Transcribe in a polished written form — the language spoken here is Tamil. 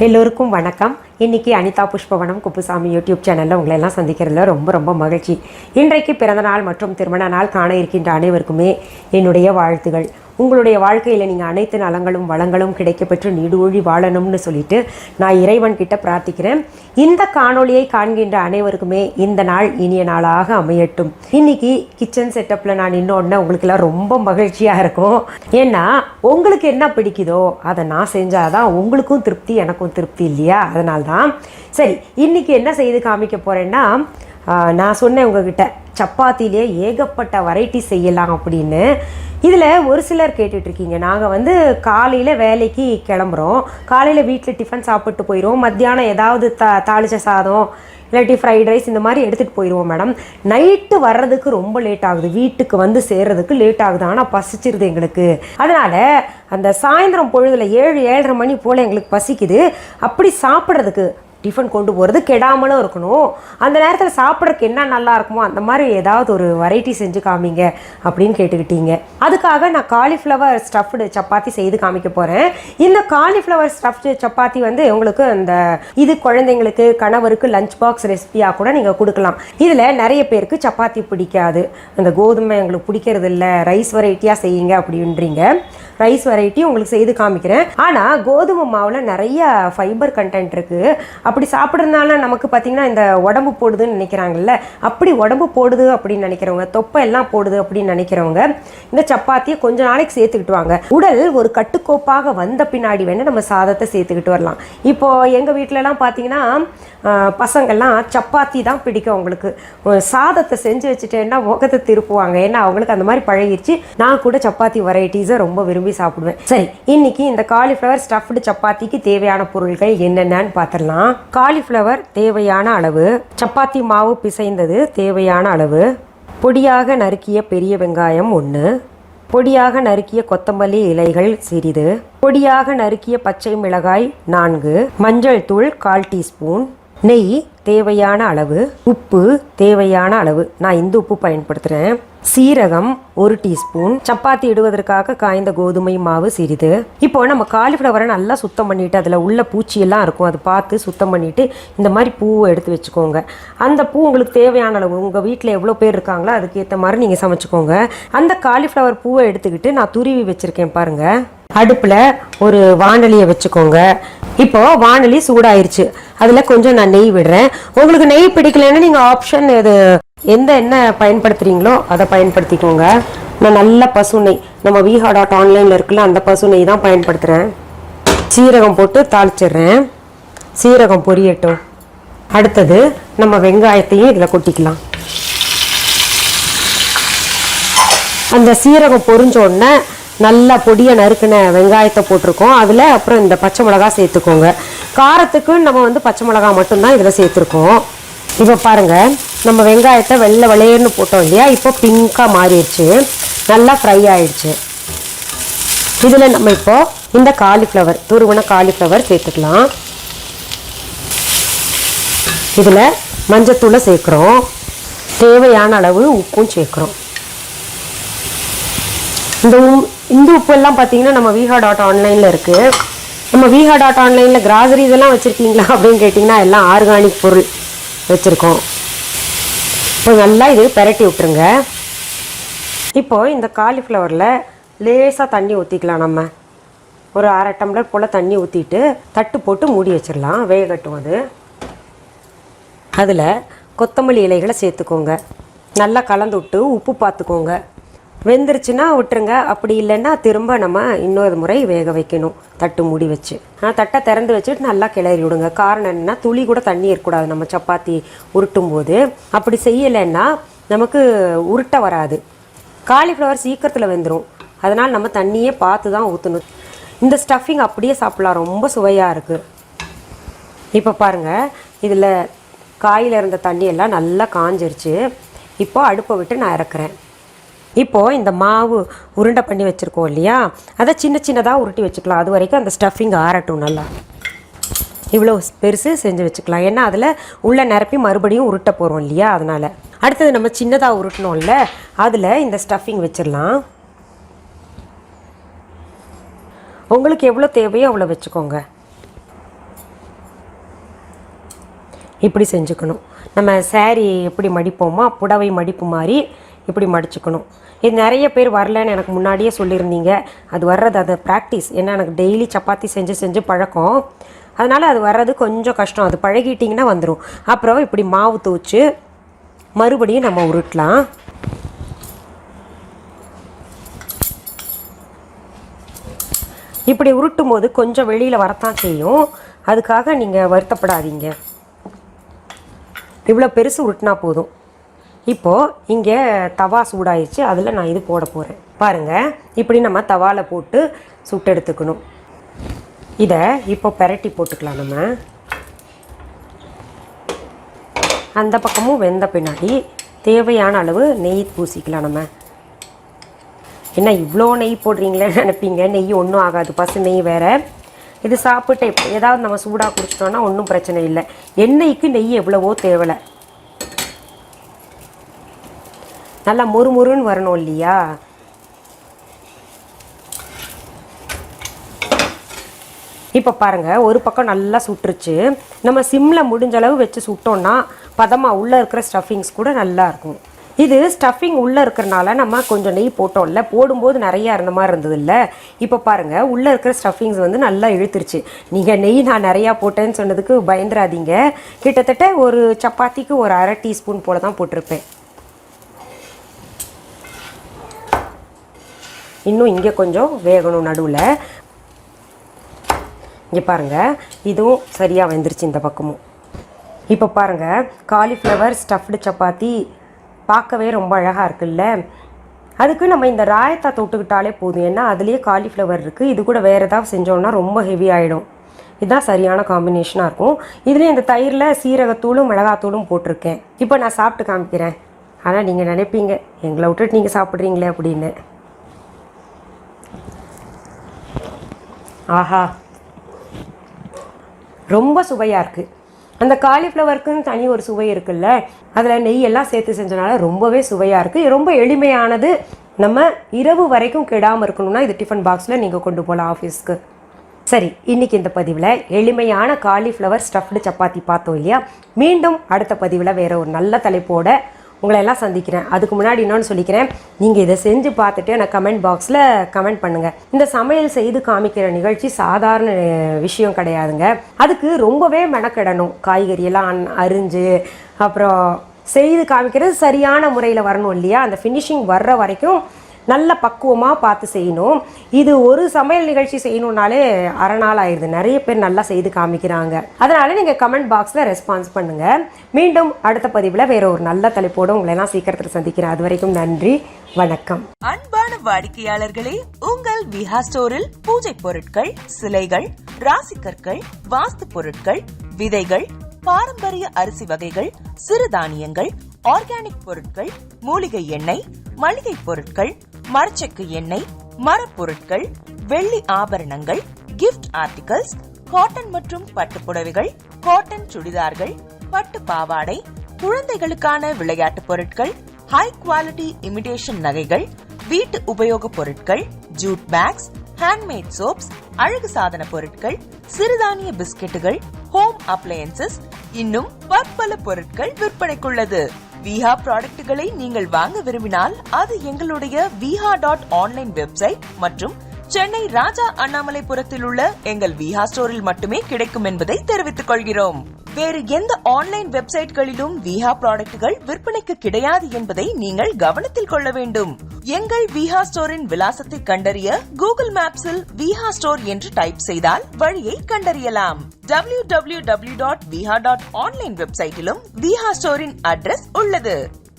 எல்லோருக்கும் வணக்கம். இன்றைக்கி அனிதா புஷ்பவனம் குப்புசாமி யூடியூப் சேனலில் உங்களை எல்லாம் சந்திக்கிறதுல ரொம்ப மகிழ்ச்சி. இன்றைக்கு பிறந்தநாள் மற்றும் திருமண நாள் காண இருக்கின்ற அனைவருக்குமே என்னுடைய வாழ்த்துகள். உங்களுடைய வாழ்க்கையில் நீங்கள் அனைத்து நலங்களும் வளங்களும் கிடைக்கப்பெற்று நீடூழி வாழணும்னு சொல்லிட்டு நான் இறைவன்கிட்ட பிரார்த்திக்கிறேன். இந்த காணொளியை காண்கின்ற அனைவருக்குமே இந்த நாள் இனிய நாளாக அமையட்டும். இன்னைக்கு கிச்சன் செட்டப்பில் நான் இன்னொன்று உங்களுக்கெல்லாம் ரொம்ப மகிழ்ச்சியாக இருக்கும். ஏன்னா உங்களுக்கு என்ன பிடிக்குதோ அதை நான் செஞ்சாதான் உங்களுக்கும் திருப்தி எனக்கும் திருப்தி இல்லையா? அதனால்தான் சரி இன்னைக்கு என்ன செய்து காமிக்க போகிறேன்னா, நான் சொன்னேன் உங்ககிட்ட சப்பாத்திலே ஏகப்பட்ட வெரைட்டி செய்யலாம் அப்படின்னு. இதில் ஒரு சிலர் கேட்டுட்ருக்கீங்க, நாங்கள் காலையில் வேலைக்கு கிளம்புறோம், காலையில் வீட்டில் டிஃபன் சாப்பிட்டு போயிடுவோம், மத்தியானம் ஏதாவது தாளிச்ச சாதம் இல்லாட்டி ஃப்ரைட் ரைஸ் இந்த மாதிரி எடுத்துகிட்டு போயிடுவோம் மேடம், நைட்டு வர்றதுக்கு ரொம்ப லேட் ஆகுது, வீட்டுக்கு சேர்றதுக்கு லேட் ஆகுது, ஆனால் பசிச்சிருது எங்களுக்கு. அதனால் அந்த சாயந்தரம் பொழுதில் 7-7:30 மணி போல் எங்களுக்கு பசிக்குது, அப்படி சாப்பிட்றதுக்கு டிஃபன் கொண்டு போகிறது கெடாமலும் இருக்கணும், அந்த நேரத்தில் சாப்பிட்றதுக்கு என்ன நல்லா இருக்குமோ அந்த மாதிரி ஏதாவது ஒரு வெரைட்டி செஞ்சு காமிங்க அப்படின்னு கேட்டுக்கிட்டீங்க. அதுக்காக நான் காலிஃப்ளவர் ஸ்டஃப்டு சப்பாத்தி செய்து காமிக்க போகிறேன். இந்த காலிஃப்ளவர் ஸ்டஃப்டு சப்பாத்தி உங்களுக்கு அந்த இது குழந்தைங்களுக்கு கணவருக்கு லஞ்ச் பாக்ஸ் ரெசிபியாக கூட நீங்கள் கொடுக்கலாம். இதில் நிறைய பேருக்கு சப்பாத்தி பிடிக்காது, அந்த கோதுமை எங்களுக்கு பிடிக்கிறது இல்லை, ரைஸ் வெரைட்டியாக செய்யுங்க அப்படின்றீங்க. ரைஸ் வெரைட்டி உங்களுக்கு செய்து காமிக்கிறேன். ஆனால் கோதுமை மாவில் நிறைய ஃபைபர் கண்டென்ட் இருக்குது, அப்படி சாப்பிட்றதுனால நமக்கு பார்த்திங்கன்னா இந்த உடம்பு போடுதுன்னு நினைக்கிறாங்கல்ல, அப்படி உடம்பு போடுது அப்படின்னு நினைக்கிறவங்க, தொப்பை எல்லாம் போடுது அப்படின்னு நினைக்கிறவங்க இந்த சப்பாத்தியை கொஞ்ச நாளைக்கு சேர்த்துக்கிட்டு வாங்க. உடல் ஒரு கட்டுக்கோப்பாக வந்த பின்னாடி வேணால் நம்ம சாதத்தை சேர்த்துக்கிட்டு வரலாம். இப்போது எங்கள் வீட்டிலலாம் பார்த்திங்கன்னா பசங்கள்லாம் சப்பாத்தி தான் பிடிக்கும், அவங்களுக்கு சாதத்தை செஞ்சு வச்சுட்டேன்னா முகத்தை திருப்புவாங்க, ஏன்னா அவங்களுக்கு அந்த மாதிரி பழகிடுச்சு. நான் கூட சப்பாத்தி வெரைட்டிஸை ரொம்ப விரும்பி சாப்பிடுவேன். சரி, இன்னைக்கு இந்த காலிஃப்ளவர் ஸ்டஃப்டு சப்பாத்திக்கு தேவையான பொருட்கள் என்னென்னு பார்த்துடலாம். காலிஃப்ளவர் தேவையான அளவு, சப்பாத்தி மாவு பிசைந்தது தேவையான அளவு, பொடியாக நறுக்கிய பெரிய வெங்காயம் 1, பொடியாக நறுக்கிய கொத்தமல்லி இலைகள் சிறிது, பொடியாக நறுக்கிய பச்சை மிளகாய் 4, மஞ்சள் தூள் 1/4 டீஸ்பூன், நெய் தேவையான அளவு, உப்பு தேவையான அளவு, நான் இந்த உப்பு பயன்படுத்துகிறேன், சீரகம் 1 டீஸ்பூன், சப்பாத்தி இடுவதற்காக காய்ந்த கோதுமை மாவு சிறிது. இப்போ நம்ம காலிஃப்ளவரை நல்லா சுத்தம் பண்ணிவிட்டு அதில் உள்ள பூச்சியெல்லாம் இருக்கும், அதை பார்த்து சுத்தம் பண்ணிவிட்டு இந்த மாதிரி பூவை எடுத்து வச்சுக்கோங்க. அந்த பூ உங்களுக்கு தேவையான அளவு, உங்கள் வீட்டில் எவ்வளோ பேர் இருக்காங்களோ அதுக்கேற்ற மாதிரி நீங்கள் சமைச்சிக்கோங்க. அந்த காலிஃப்ளவர் பூவை எடுத்துக்கிட்டு நான் துருவி வச்சுருக்கேன் பாருங்கள். அடுப்பில் ஒரு வாணலியை வச்சுக்கோங்க. இப்போது வாணலி சூடாயிருச்சு, அதில் கொஞ்சம் நான் நெய் விடுறேன். உங்களுக்கு நெய் பிடிக்கலன்னா நீங்கள் ஆப்ஷன் எது எந்த எண்ணெய் பயன்படுத்துகிறீங்களோ அதை பயன்படுத்திக்கோங்க. நான் நல்ல பசு நெய், நம்ம VHA.online இருக்குல்ல அந்த பசு நெய் தான் பயன்படுத்துகிறேன். சீரகம் போட்டு தாளிச்சிடுறேன், சீரகம் பொரியட்டும். அடுத்தது நம்ம வெங்காயத்தையும் இதில் கொட்டிக்கலாம். அந்த சீரகம் பொரிஞ்ச உடனே நல்லா பொடியை நறுக்கின வெங்காயத்தை போட்டிருக்கோம், அதில் அப்புறம் இந்த பச்சை மிளகா சேர்த்துக்கோங்க. காரத்துக்கு நம்ம பச்சை மிளகா மட்டும்தான் இதில் சேர்த்துருக்கோம். இப்போ பாருங்கள், நம்ம வெங்காயத்தை வெள்ளை வெளையர்னு போட்டோம் இல்லையா, இப்போ பிங்காக மாறிடுச்சு, நல்லா ஃப்ரை ஆயிடுச்சு. இதில் நம்ம இப்போ இந்த காலிஃப்ளவர், துருவன காலிஃப்ளவர் சேர்த்துக்கலாம். இதில் மஞ்சத்தூளை சேர்க்குறோம், தேவையான அளவு உப்பும் சேர்க்குறோம். இந்த உப்பு எல்லாம் பார்த்தீங்கன்னா நம்ம VHA.online இருக்குது. நம்ம VHA.online கிராசரி இதெல்லாம் வச்சுருக்கீங்களா அப்படின்னு கேட்டிங்கன்னா எல்லாம் ஆர்கானிக் பொருள் வச்சுருக்கோம். இப்போ நல்லா இது பெரட்டி விட்டுருங்க. இப்போது இந்த காலிஃப்ளவரில் லேசாக தண்ணி ஊற்றிக்கலாம். நம்ம ஒரு 1/2 டம்ளர் போல் தண்ணி ஊற்றிட்டு தட்டு போட்டு மூடி வச்சிடலாம், வேகட்டும். அதில் கொத்தமல்லி இலைகளை சேர்த்துக்கோங்க, நல்லா கலந்து விட்டு உப்பு பார்த்துக்கோங்க. வெந்துருச்சுன்னா விட்டுருங்க, அப்படி இல்லைன்னா திரும்ப நம்ம இன்னொரு முறை வேக வைக்கணும் தட்டு மூடி வச்சு. தட்டை திறந்து வச்சுட்டு நல்லா கிளறி விடுங்க. காரணம் என்னென்னா துளி கூட தண்ணி இருக்கக்கூடாது நம்ம சப்பாத்தி உருட்டும் போது. அப்படி செய்யலைன்னா நமக்கு உருட்ட வராது. காலிஃப்ளவர் சீக்கிரத்தில் வெந்துடும், அதனால் நம்ம தண்ணியே பார்த்து தான் ஊற்றணும். இந்த ஸ்டஃபிங் அப்படியே சாப்பிட்லாம், ரொம்ப சுவையாக இருக்குது. இப்போ பாருங்கள், இதில் காயில் இருந்த தண்ணியெல்லாம் நல்லா காஞ்சிருச்சு. இப்போ அடுப்பை விட்டு நான் இறக்குறேன். இப்போது இந்த மாவு உருண்டை பண்ணி வச்சுருக்கோம் இல்லையா, அதை சின்ன சின்னதாக உருட்டி வச்சுக்கலாம். அது வரைக்கும் அந்த ஸ்டஃபிங் ஆறட்டும். நல்லா இவ்வளோ பெருசு செஞ்சு வச்சுக்கலாம், ஏன்னா அதில் உள்ள நிரப்பி மறுபடியும் உருட்ட போகிறோம் இல்லையா, அதனால். அடுத்தது நம்ம சின்னதாக உருட்டணும்ல, அதில் இந்த ஸ்டஃபிங் வச்சிடலாம். உங்களுக்கு எவ்வளோ தேவையோ அவ்வளோ வச்சுக்கோங்க. இப்படி செஞ்சுக்கணும். நம்ம saree எப்படி மடிப்போமோ புடவை மடிப்பு மாதிரி இப்படி மடிச்சுக்கணும். இது நிறைய பேர் வரலன்னு எனக்கு முன்னாடியே சொல்லியிருந்தீங்க. அது வர்றது அது ப்ராக்டிஸ். ஏன்னா எனக்கு டெய்லி சப்பாத்தி செஞ்சு பழக்கம். அதனால் அது வர்றது கொஞ்சம் கஷ்டம். அது பழகிட்டிங்கன்னா வந்துடும். அப்புறம் இப்படி மாவு தூச்சு மறுபடியும் நம்ம உருட்டலாம். இப்படி உருட்டும் போது கொஞ்சம் வெளியில் வரத்தான் செய்யும். அதுக்காக நீங்கள் வருத்தப்படாதீங்க. இவ்வளோ பெருசு உருட்டினா போதும். இப்போது இங்கே தவா சூடாயிடுச்சு. அதில் நான் இது போட போகிறேன். பாருங்கள், இப்படி நம்ம தவாவில் போட்டு சுட்டு எடுத்துக்கணும். இதை இப்போ பெரட்டி போட்டுக்கலாம். நம்ம அந்த பக்கமும் வெந்த பின்னாடி தேவையான அளவு நெய் பூசிக்கலாம். நம்ம என்ன இவ்வளோ நெய் போடுறீங்களேன்னு நினைப்பீங்க. நெய் ஒன்றும் ஆகாது, பசு நெய் வேறு. இது சாப்பிட்டு ஏதாவது நம்ம சூடாக குடிச்சிட்டோன்னா ஒன்றும் பிரச்சனை இல்லை. எண்ணெய்க்கு நெய் எவ்வளவோ தேவலை. நல்லா முறுமுறுன்னு வரணும் இல்லையா? இப்போ பாருங்கள், ஒரு பக்கம் நல்லா சுட்டுருச்சு. நம்ம சிம்மில் முடிஞ்ச அளவு வச்சு சுட்டோன்னா பதமாக உள்ளே இருக்கிற ஸ்டஃபிங்ஸ் கூட நல்லா இருக்கும். இது ஸ்டஃபிங் உள்ளே இருக்கிறனால நம்ம கொஞ்சம் நெய் போட்டோம்ல, போடும்போது நிறையா இருந்த மாதிரி இருந்தது இல்லை. இப்போ பாருங்கள், உள்ளே இருக்கிற ஸ்டஃபிங்ஸ் வந்து நல்லா இழுத்துருச்சு. நீங்கள் நெய் நான் நிறையா போட்டேன்னு சொன்னதுக்கு பயந்துராதீங்க. கிட்டத்தட்ட ஒரு சப்பாத்திக்கு ஒரு 1/2 டீஸ்பூன் போல் தான் போட்டிருப்பேன். இன்னும் இங்கே கொஞ்சம் வேகணும் நடுவில். இங்கே பாருங்கள், இதுவும் சரியாக வெந்துருச்சு இந்த பக்கமும். இப்போ பாருங்கள், காலிஃப்ளவர் ஸ்டஃப்டு சப்பாத்தி பார்க்கவே ரொம்ப அழகாக இருக்குல்ல. அதுக்கு நம்ம இந்த ராயத்தா தொட்டுக்கிட்டாலே போதும். ஏன்னா அதுலேயே காலிஃப்ளவர் இருக்குது. இது கூட வேறு ஏதாவது செஞ்சோம்னா ரொம்ப ஹெவி ஆகிடும். இதுதான் சரியான காம்பினேஷனாக இருக்கும். இதுலேயும் இந்த தயிரில் சீரகத்தூளும் மிளகாத்தூளும் போட்டிருக்கேன். இப்போ நான் சாப்பிட்டு காமிக்கிறேன். ஆனால் நீங்கள் நினைப்பீங்க எங்களை விட்டுட்டு நீங்கள் சாப்பிட்றீங்களே அப்படின்னு. ஆஹா, ரொம்ப சுவையாக இருக்குது. அந்த காலிஃப்ளவருக்குன்னு தனி ஒரு சுவை இருக்குல்ல, அதில் நெய்யெல்லாம் சேர்த்து செஞ்சனால ரொம்பவே சுவையாக இருக்குது. ரொம்ப எளிமையானது. நம்ம இரவு வரைக்கும் கெடாமல் இருக்கணும்னா இது டிஃபன் பாக்ஸில் நீங்கள் கொண்டு போகலாம் ஆஃபீஸ்க்கு. சரி, இன்றைக்கி இந்த பதிவில் எளிமையான காலிஃப்ளவர் ஸ்டஃப்டு சப்பாத்தி பார்த்தோம் இல்லையா? மீண்டும் அடுத்த பதிவில் வேறு ஒரு நல்ல தலைப்போட உங்களை எல்லாம் சந்திக்கிறேன். அதுக்கு முன்னாடி இன்னொன்று சொல்லிக்கிறேன். நீங்கள் இதை செஞ்சு பார்த்துட்டு எனக்கு கமெண்ட் பாக்ஸில் கமெண்ட் பண்ணுங்கள். இந்த சமையல் செய்து காமிக்கிற நிகழ்ச்சி சாதாரண விஷயம் கிடையாதுங்க. அதுக்கு ரொம்பவே மெனக்கிடணும். காய்கறியெல்லாம் அரிஞ்சு அப்புறம் செய்து காமிக்கிறது சரியான முறையில் வரணும் இல்லையா? அந்த ஃபினிஷிங் வர்ற வரைக்கும் நல்ல பக்குவமாக பார்த்து செய்யணும். இது ஒரு சமையல் நிகழ்ச்சி செய்யணுன்னாலே 1/2 நாள் ஆயிடுது. நிறைய பேர் நல்லா செய்து காமிக்கிறாங்க. அதனால் நீங்கள் கமெண்ட் பாக்ஸில் ரெஸ்பான்ஸ் பண்ணுங்கள். மீண்டும் அடுத்த பதிவில் வேற ஒரு நல்ல தலைப்போடு உங்களை எல்லாம் சீக்கிரத்தில் சந்திக்கிறேன். அது வரைக்கும் நன்றி, வணக்கம். அன்பான வாடிக்கையாளர்களே, உங்கள் விஹா ஸ்டோரில் பூஜை பொருட்கள், சிலைகள், ராசிக்கற்கள், வாஸ்து பொருட்கள், விதைகள், பாரம்பரிய அரிசி வகைகள், சிறுதானியங்கள், ஆர்கானிக் பொருட்கள், மூலிகை எண்ணெய், மளிகை பொருட்கள், மரச்செக்கு எண்ணெய், மரப்பொருட்கள், வெள்ளி ஆபரணங்கள், கிஃப்ட் ஆர்டிகல்ஸ், காட்டன் மற்றும் பட்டு புடவைகள், காட்டன் சுடிதார்கள், பட்டு பாவாடை, குழந்தைகளுக்கான விளையாட்டு பொருட்கள், ஹை குவாலிட்டி இமிடேஷன் நகைகள், வீட்டு உபயோக பொருட்கள், ஜூட் பேக்ஸ், ஹேண்ட்மேட் சோப்ஸ், அழகு சாதன பொருட்கள், சிறுதானிய பிஸ்கெட்டுகள், ஹோம் அப்ளையன்சஸ், இன்னும் பற்பல பொருட்கள் விற்பனைக்குள்ளது. விஹா ப்ராடக்ட்களை நீங்கள் வாங்க விரும்பினால் அது எங்களுடைய viha.online வெப்சைட் மற்றும் சென்னை ராஜா அண்ணாமலைபுரத்தில் உள்ள எங்கள் விஹா ஸ்டோரில் மட்டுமே கிடைக்கும் என்பதை தெரிவித்துக் கொள்கிறோம். வேறு எந்த ஆன்லைன் வெப்சைட்களிலும் விஹா ப்ராடக்ட்கள் விற்பனைக்கு கிடையாது என்பதை நீங்கள் கவனத்தில் கொள்ள வேண்டும். எங்கள் விஹா ஸ்டோரின் விலாசத்தை கண்டறிய கூகுள் மேப்ஸில் விஹா ஸ்டோர் என்று டைப் செய்தால் வழியை கண்டறியலாம். www.viha.online வெப்சைட்டிலும் விஹா ஸ்டோரின் அட்ரஸ் உள்ளது.